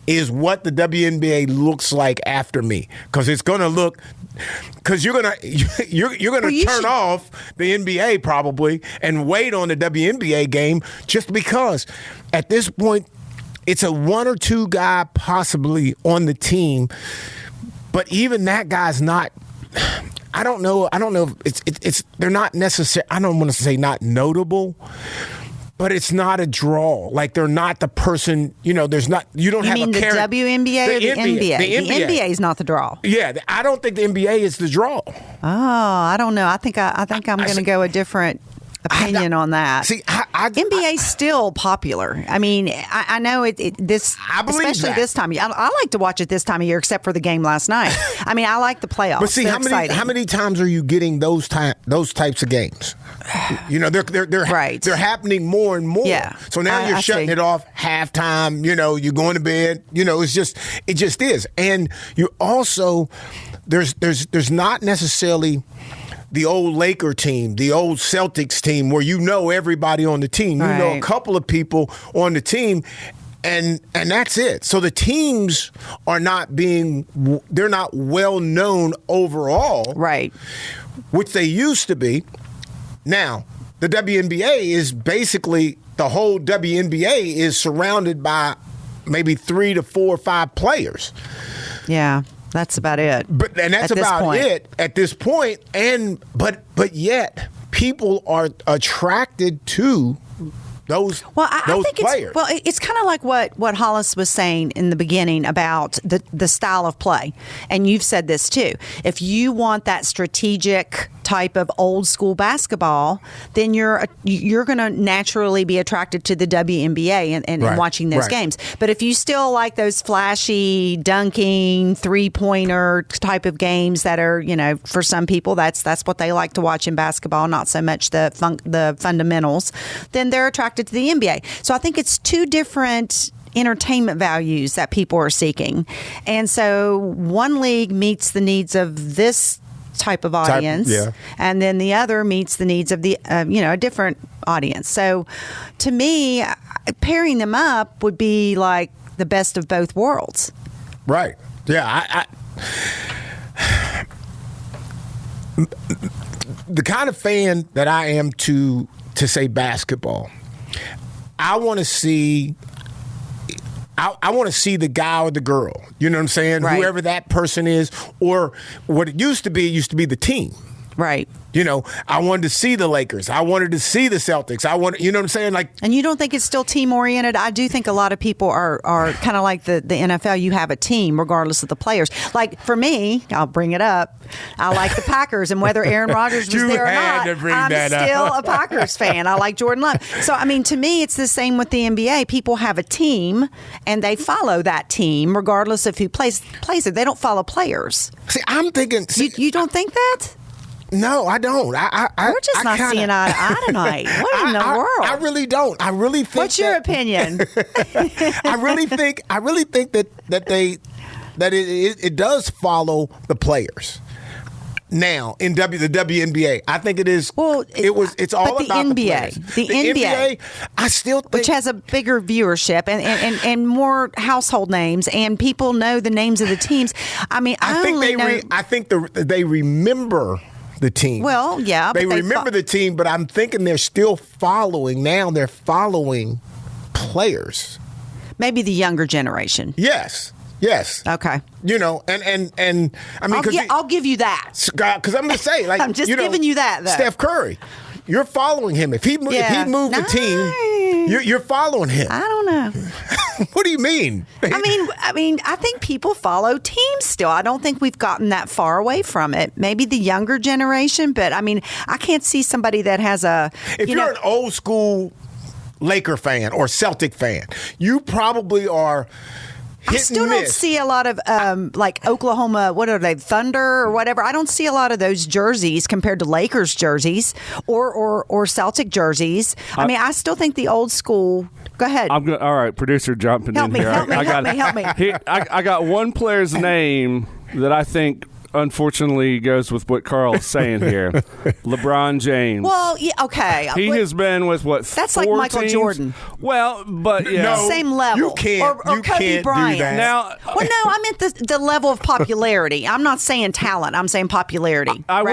is what the WNBA looks like after me, because it's going to look. Because you're gonna turn off the NBA probably and wait on the WNBA game, just because at this point. It's a one or two guy possibly on the team, but even that guy's not. I don't know. It's they're not necessary. I don't want to say not notable, but it's not a draw. Like they're not the person. There's not. You don't have. You mean the WNBA or the NBA? The NBA is not the draw. Yeah, I don't think the NBA is the draw. Oh, I don't know. I think I'm going to go a different opinion on that. See, NBA is still popular. I mean, I know this, especially this time of year. I like to watch it this time of year, except for the game last night. I mean, I like the playoffs. But see, how many times are you getting those types of games? They're right. They're happening more and more. Yeah. So now you're shutting it off halftime. You're going to bed. It just is. And you also there's not necessarily the old Laker team, the old Celtics team, where everybody on the team. Right. You know a couple of people on the team, and that's it. So the teams are they're not well known overall. Right. Which they used to be. Now, the WNBA is basically, the whole WNBA is surrounded by maybe 3 to 4 or 5 players. Yeah. That's about it. But that's about it at this point. But yet people are attracted to those I think players. It's kind of like what Hollis was saying in the beginning about the style of play. And you've said this too. If you want that strategic type of old school basketball, then you're going to naturally be attracted to the WNBA and watching those games. But if you still like those flashy dunking 3-pointer type of games that are, for some people that's what they like to watch in basketball, not so much the fundamentals, then they're attracted to the NBA. So I think it's two different entertainment values that people are seeking. And so one league meets the needs of this type of audience, and then the other meets the needs of the a different audience. So to me, pairing them up would be like the best of both worlds. Right. Yeah. The kind of fan that I am to say basketball, I want to see the guy or the girl. You know what I'm saying? Right. Whoever that person is, or what it used to be the team. Right. I wanted to see the Lakers. I wanted to see the Celtics. You know what I'm saying? And you don't think it's still team oriented? I do think a lot of people are kind of like the NFL. You have a team regardless of the players. Like for me, I'll bring it up. I like the Packers, and whether Aaron Rodgers was there or not, I'm still a Packers fan. I like Jordan Love. So to me, it's the same with the NBA. People have a team, and they follow that team regardless of who plays it. They don't follow players. See, I'm thinking. You don't think that? No, I don't. We're just not seeing eye to eye tonight. What in the world? I really don't. I really think. What's your opinion? I really think that it does follow the players. Now in the WNBA, I think it is. Well, it's all about the players. The NBA, I still think, which has a bigger viewership and more household names, and people know the names of the teams. I think they remember the team. Well, yeah. They remember the team, but I'm thinking they're still following. Now they're following players. Maybe the younger generation. Yes. Okay. And I mean, I'll give you that. Because I'm going to say, I'm just giving you that, though. Steph Curry, you're following him. If he moved the team, you're following him. I don't know. What do you mean? I think people follow teams still. I don't think we've gotten that far away from it. Maybe the younger generation, but I can't see somebody that has a. If you're an old school Laker fan or Celtic fan, you probably are. I still don't see a lot of like Oklahoma, what are they, Thunder or whatever. I don't see a lot of those jerseys compared to Lakers jerseys or Celtic jerseys. I still think the old school. Go ahead. All right, producer jumping in here. Help me. I got one player's name that I think unfortunately goes with what Carl is saying here. LeBron James. Well, yeah, okay. He has been with that's like Michael teams? Jordan. Well, but yeah. No, same level. You can't. Or you Kobe can't Bryant. do that. Now, I meant the level of popularity. I'm not saying talent. I'm saying popularity. I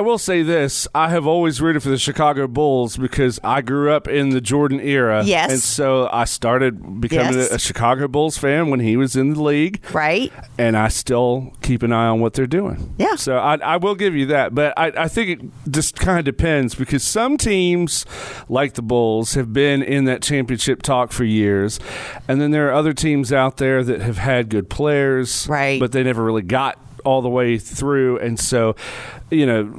will say this. I have always rooted for the Chicago Bulls because I grew up in the Jordan era. Yes. And so I started becoming a Chicago Bulls fan when he was in the league. Right. And I still keep an eye on what they're doing. Yeah. So I will give you that. But I think it just kind of depends because some teams, like the Bulls, have been in that championship talk for years. And then there are other teams out there that have had good players. Right. But they never really got all the way through. And so, you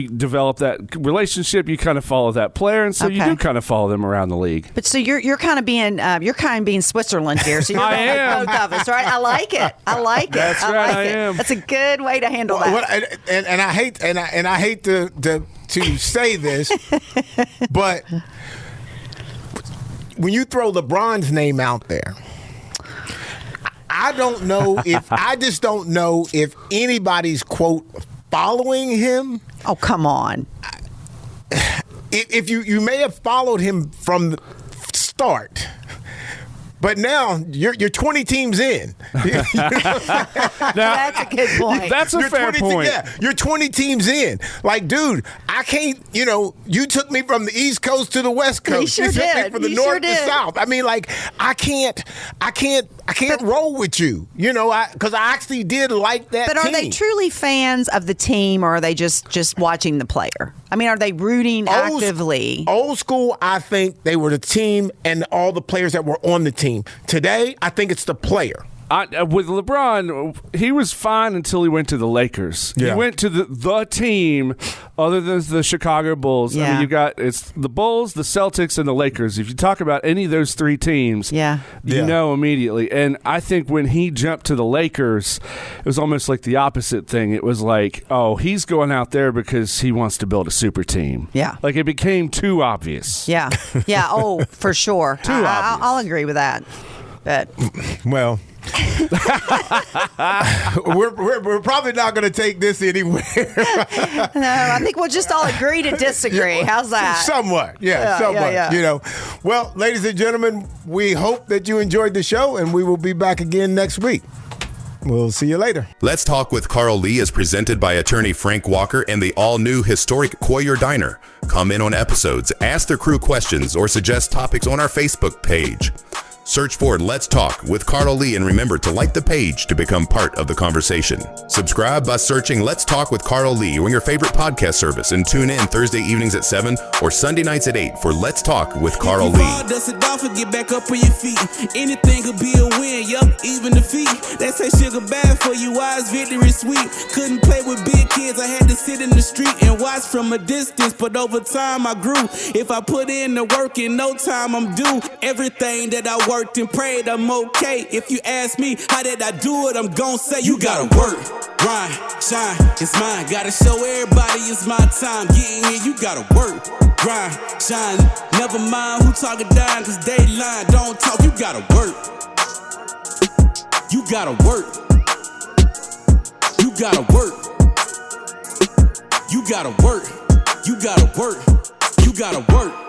develop that relationship, you kind of follow that player, and so you do kind of follow them around the league. But so you're kind of being Switzerland here. So you're like both of us, right? I like it. That's right. I am. That's a good way to handle that. And I hate to say this, but when you throw LeBron's name out there, I just don't know if anybody's quote following him. Oh, come on. If you may have followed him from the start, but now you're 20 teams in. That's a good point. That's a fair point. You're 20 teams in. Like, dude, I can't, you took me from the East Coast to the West Coast. You took did. me from the North to South. I mean, like, I can't roll with you, because I actually did like that team. But are they truly fans of the team, or are they just watching the player? I mean, are they rooting actively? Old school, I think they were the team and all the players that were on the team. Today, I think it's the player. with LeBron, he was fine until he went to the Lakers. Yeah. He went to the team other than the Chicago Bulls. Yeah. I mean, it's the Bulls, the Celtics, and the Lakers. If you talk about any of those three teams, you know immediately. And I think when he jumped to the Lakers, it was almost like the opposite thing. It was like, oh, he's going out there because he wants to build a super team. Yeah. Like it became too obvious. Yeah. Yeah. Oh, for sure. Too obvious. I'll agree with that. But well, we're probably not going to take this anywhere. No, I think we'll just all agree to disagree. How's that? Somewhat, somewhat. Yeah. You know, well, ladies and gentlemen, we hope that you enjoyed the show, and we will be back again next week. We'll see you later. Let's Talk with Carl Lee is presented by attorney Frank Walker and the all-new historic Coyer Diner. Comment on episodes, ask the crew questions, or suggest topics on our Facebook page. Search for Let's Talk with Carl Lee, and remember to like the page to become part of the conversation. Subscribe by searching Let's Talk with Carl Lee on your favorite podcast service, and tune in Thursday evenings at 7 or Sunday nights at 8 for Let's Talk with Carl Lee. Dust it off and get back up on your feet. Anything could be a win, even defeat. They say sugar bad for you, wise victory sweet. Couldn't play with big kids, I had to sit in the street and watch from a distance, but over time I grew. If I put in the work, in no time I'm due. Everything that I worked and prayed, I'm okay. If you ask me, how did I do it, I'm gon' say, you gotta work, grind, shine, it's mine. Gotta show everybody it's my time. Getting here, you gotta work, grind, shine. Never mind who talking down, cause they lying. Don't talk, you gotta work. You gotta work. You gotta work. You gotta work. You gotta work. You gotta work.